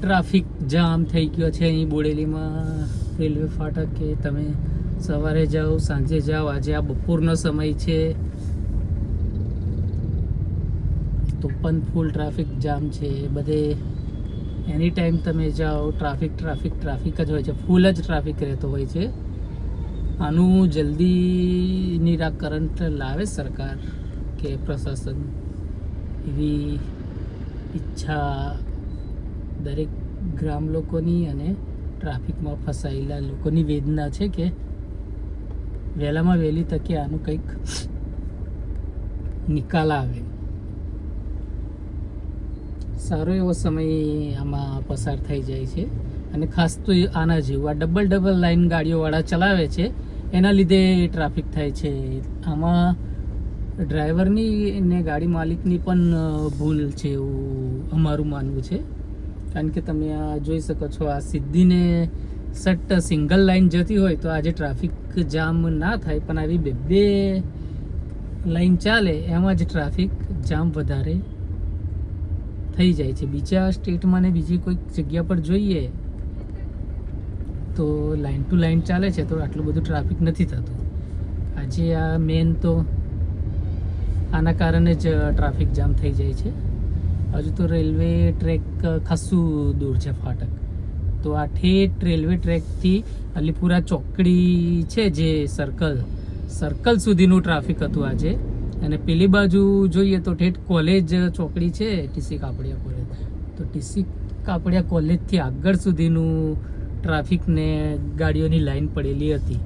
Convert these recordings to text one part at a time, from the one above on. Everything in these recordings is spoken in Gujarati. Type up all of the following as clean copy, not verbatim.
ટ્રાફિક જામ થઈ ગયો છે અહીં બોડેલીમાં રેલવે ફાટક. કે તમે સવારે જાઓ સાંજે જાઓ, આજે આ બપોરનો સમય છે તો પણ ફૂલ ટ્રાફિક જામ છે બધે. એની ટાઈમ તમે જાઓ ટ્રાફિક ટ્રાફિક ટ્રાફિક જ હોય છે, ફૂલ જ ટ્રાફિક રહેતો હોય છે. આનું જલ્દી નિરાકરણ લાવે સરકાર કે પ્રશાસન, એવી ઈચ્છા દરેક ગ્રામ લોકોની અને ટ્રાફિકમાં ફસાયેલા લોકોની વેદના છે કે વહેલામાં વહેલી તકે આનું કંઈક નિકાલ આવે. સારો એવો સમય આમાં પસાર થઈ જાય છે. અને ખાસ તો આના જેવું આ ડબલ લાઈન ગાડીઓવાળા ચલાવે છે એના લીધે ટ્રાફિક થાય છે. આમાં ડ્રાઈવરની ને ગાડી માલિકની પણ ભૂલ છે એવું અમારું માનવું છે. કારણ કે તમે આ જોઈ શકો છો, આ સીધીને સટ્ટ સિંગલ લાઈન જતી હોય તો આજે ટ્રાફિક જામ ના થાય, પણ આવી બે લાઈન ચાલે એમાં જ ટ્રાફિક જામ વધારે થઈ જાય છે. બીજા સ્ટેટમાં ને બીજી કોઈક જગ્યા પર જોઈએ તો લાઈન ટુ લાઈન ચાલે છે તો આટલું બધું ટ્રાફિક નથી થતું. આજે આ મેન તો આના કારણે જ ટ્રાફિક જામ થઈ જાય છે. હજુ તો રેલવે ટ્રેક ખાસું દૂર છે ફાટક, તો આ ઠેઠ રેલવે ટ્રેકથી અલીપુરા ચોકડી છે જે સર્કલ સુધીનું ટ્રાફિક હતું આજે. અને પેલી બાજુ જોઈએ તો ઠેઠ કોલેજ ચોકડી છે, ટીસી કાપડિયા કોલેજ, તો ટીસી કાપડિયા કોલેજથી આગળ સુધીનું ટ્રાફિકને ગાડીઓની લાઈન પડેલી હતી.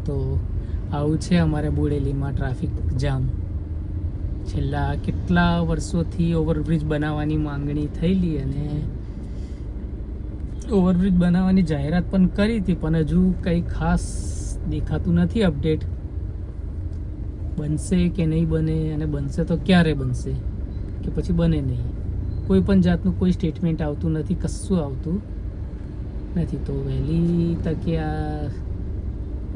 તો આવું છે અમારે બોડેલીમાં ટ્રાફિક જામ. છેલ્લા કેટલા વર્ષોથી ઓવરબ્રિજ બનાવવાની માંગણી થયેલી અને ઓવરબ્રિજ બનાવવાની જાહેરાત પણ કરી હતી, પણ હજુ કંઈ ખાસ દેખાતું નથી અપડેટ. બનશે કે નહીં બને, અને બનશે તો ક્યારે બનશે કે પછી બને નહીં, કોઈ પણ જાતનું કોઈ સ્ટેટમેન્ટ આવતું નથી, કશું આવતું નથી. તો વહેલી તકે આ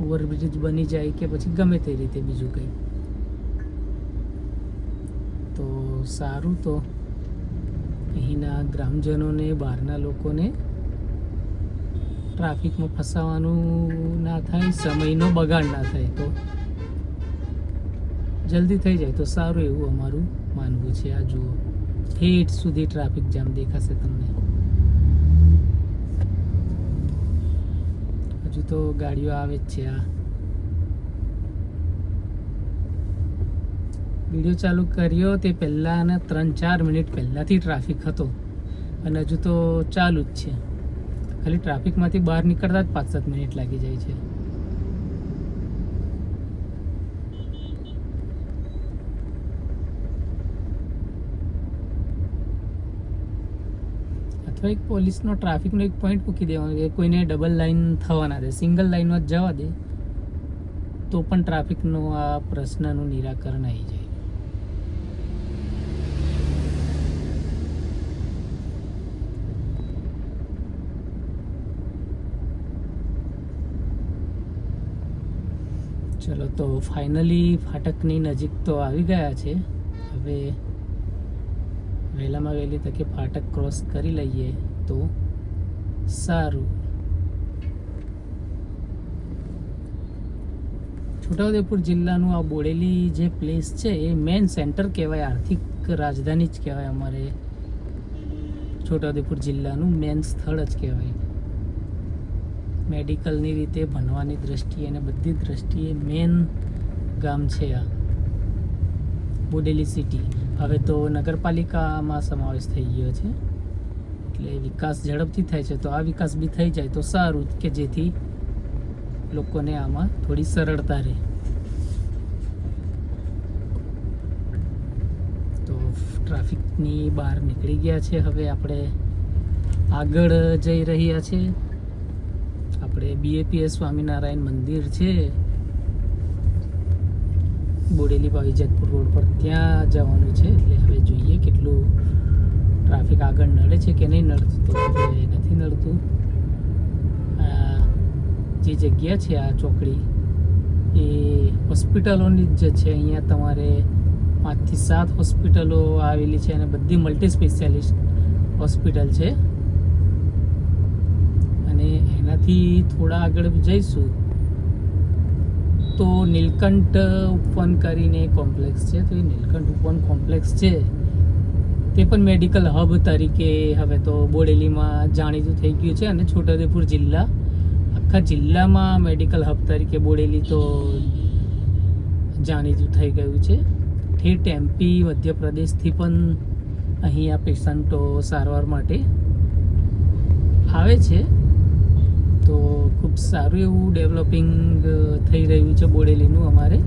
ઓવરબ્રિજ બની જાય કે પછી ગમે તે રીતે બીજું કંઈ તો સારું. તો અહીંના ગ્રામજનોને, બહારના લોકોને ટ્રાફિકમાં ફસાવાનું ના થાય, સમયનો બગાડ ના થાય, તો જલ્દી થઈ જાય તો સારું એવું અમારું માનવું છે. આ જુઓ ઠેઠ સુધી ટ્રાફિક જામ દેખાશે તમને. હજુ તો ગાડીઓ આવે જ છે. આ વિડીયો ચાલુ કર્યો તે પહેલાંના 3-4 મિનિટ પહેલાંથી ટ્રાફિક હતો અને હજુ તો ચાલુ જ છે. ખાલી ટ્રાફિકમાંથી બહાર નીકળતા જ 5-7 મિનિટ લાગી જાય છે. અથવા એક પોલીસનો ટ્રાફિકનો એક પોઈન્ટ મૂકી દેવાનો કે કોઈને ડબલ લાઈન થવા ના દે, સિંગલ લાઈનમાં જ જવા દે, તો પણ ટ્રાફિકનો આ પ્રશ્નનું નિરાકરણ આવી જાય. ચલો તો ફાઇનલી ફાટકની નજીક તો આવી ગયા છે. હવે વહેલામાં વહેલી તકે ફાટક ક્રોસ કરી લઈએ તો સારું. છોટાઉદેપુર જિલ્લાનું આ બોડેલી જે પ્લેસ છે એ મેન સેન્ટર કહેવાય, આર્થિક રાજધાની જ કહેવાય. અમારે છોટાઉદેપુર જિલ્લાનું મેન સ્થળ જ કહેવાય. મેડિકલની રીતે, ભણવાની દ્રષ્ટિએ અને બધી દ્રષ્ટિએ મેન ગામ છે આ બોડેલી સિટી. હવે તો નગરપાલિકામાં સમાવેશ થઈ ગયો છે એટલે વિકાસ ઝડપથી થાય છે. તો આ વિકાસ બી થઈ જાય તો સારું, કે જેથી લોકોને આમાં થોડી સરળતા રહે. તો ટ્રાફિકની બહાર નીકળી ગયા છે. હવે આપણે આગળ જઈ રહ્યા છે. આપણે BAPS સ્વામિનારાયણ મંદિર છે બોડેલી પાવીજતપુર રોડ પર, ત્યાં જવાનું છે. એટલે હવે જોઈએ કેટલું ટ્રાફિક આગળ નડે છે કે નહીં નડતું. તો નથી નડતું. જે જગ્યા છે આ ચોકડી એ હોસ્પિટલોની જ છે. અહીંયા તમારે 5 થી 7 હોસ્પિટલો આવેલી છે અને બધી મલ્ટી સ્પેશિયાલિસ્ટ હોસ્પિટલ છે. અને એનાથી થોડા આગળ જઈશું તો નીલકંઠ ઉપવન કરીને કોમ્પ્લેક્સ છે. તો એ નીલકંઠ ઉપવન કોમ્પ્લેક્સ છે તે પણ મેડિકલ હબ તરીકે હવે તો બોડેલીમાં જાણીતું થઈ ગયું છે. અને છોટાઉદેપુર જિલ્લા, આખા જિલ્લામાં મેડિકલ હબ તરીકે બોડેલી તો જાણીતું થઈ ગયું છે. ઠેઠ એમપી, મધ્યપ્રદેશથી પણ અહીંયા પેશન્ટો સારવાર માટે આવે છે. તો ખૂબ સારું એવું ડેવલપિંગ થઈ રહ્યું છે બોડેલીનું અમારે.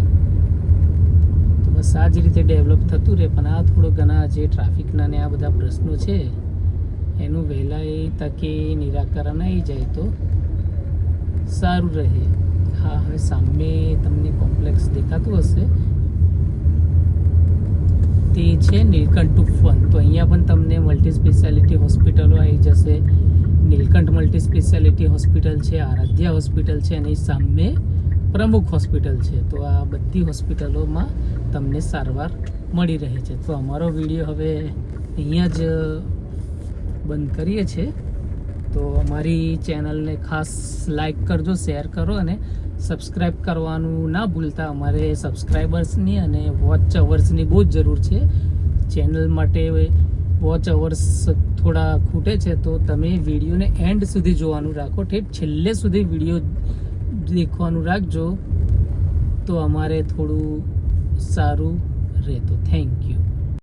તો બસ આ જ રીતે ડેવલપ થતું રહે. પણ આ થોડો ઘણા જે ટ્રાફિકના ને આ બધા પ્રશ્નો છે એનું વહેલા એ તકે નિરાકરણ આવી જાય તો સારું રહે. હા, હવે સામે તમને કોમ્પ્લેક્સ દેખાતું હશે તે છે નીલકંઠ ઉપવન. તો અહીંયા પણ તમને મલ્ટી સ્પેશિયાલિટી હોસ્પિટલો આવી જશે. નીલકંઠ મલ્ટી સ્પેશિયાલિટી હોસ્પિટલ છે, આરાધ્યા હોસ્પિટલ છે અને સામે પ્રમુખ હોસ્પિટલ છે. તો આ બધી હોસ્પિટલોમાં તમને સારવાર મળી રહે છે. તો અમારો વિડીયો હવે અહીંયા જ બંધ કરીએ છીએ. તો અમારી ચેનલને ખાસ લાઈક કરજો, શેર કરો અને સબસ્ક્રાઈબ કરવાનું ના ભૂલતા. અમારે સબસ્ક્રાઈબર્સની અને વોચ અવર્સની બહુ જ જરૂર છે. ચેનલ માટે વોચ અવર્સ થોડા ખૂટે છે. તો તમે વિડીયોને એન્ડ સુધી જોવાનું રાખો, ઠેઠ છેલ્લે સુધી વિડીયો દેખવાનું રાખજો તો અમારે થોડું સારું રહે. તો થેન્ક યુ.